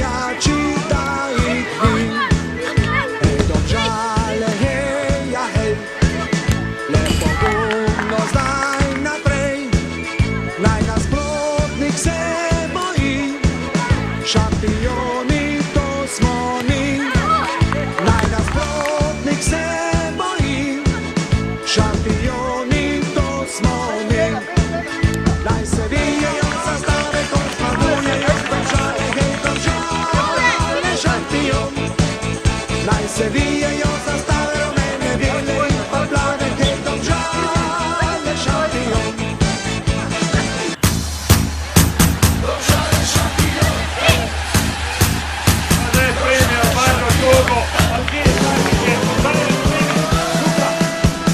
navijači, da jih ni. Hej, Domžale, hej, ja hej, le pogumno zdaj naprej, naj nasprotnik se boji, šampioni to smo mi. Naj nasprotnik se boji, šampioni to smo mi. Naj se vijejo zastave, ko zmagujejo Domžale, hej, Domžale, šampion. Naj se vijejo zastave, rumene, bele in pa plave, hej, Domžale, šampion. Domžale, šampion.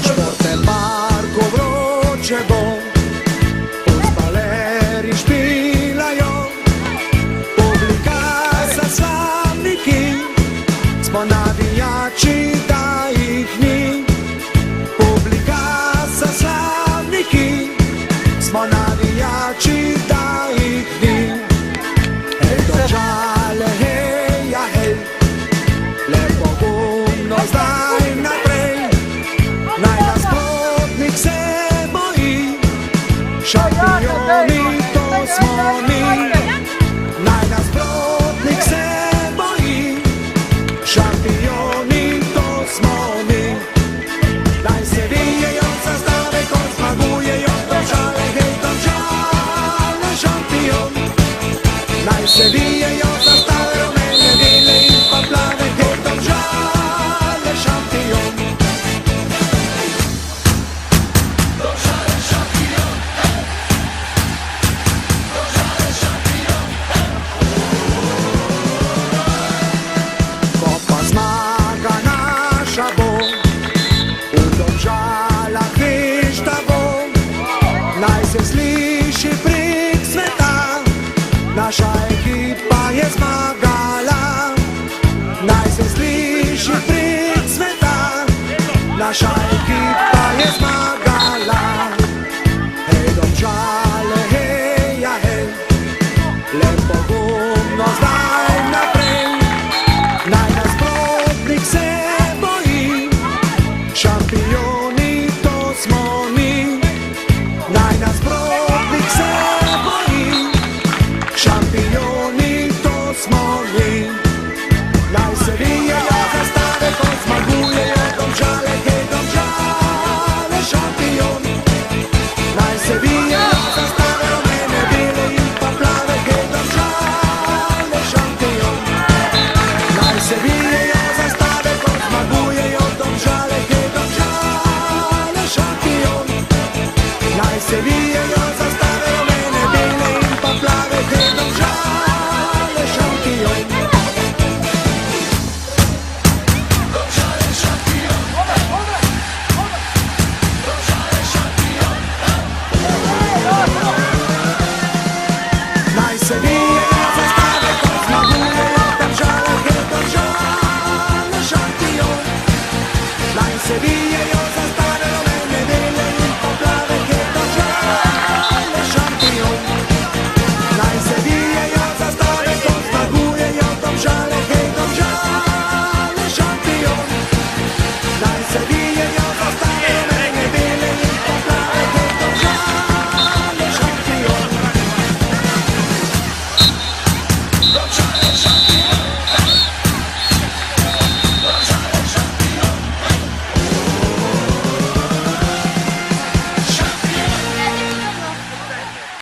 Športen Marko vroče bo, fuzbaleri špilajo, publika sa slavniki, smo navijači, da jih ni. Publika sa slavniki, smo navijači, da jih ni. Hej, Domžale, hej, ja hej, le pogumno zdaj naprej, naj nasprotnik se boji, šampioni to smo mi. Naj nasprotnik se boji, šampioni to smo mi. Naj se vijejo zastave, ko zmagujejo Domžale, hej, Domžale, šampion. Naj se vijejo zastave, rumene, bele in pa plave, hej, Domžale, šampion. Domžale, šampion. Domžale, šampion. Ko pa zmaga naša bo, v Domžalah veš, da bo, naj se sliši prek sveta, naša ekipa je zmagala. Naj se sliši prek sveta, naša ekipa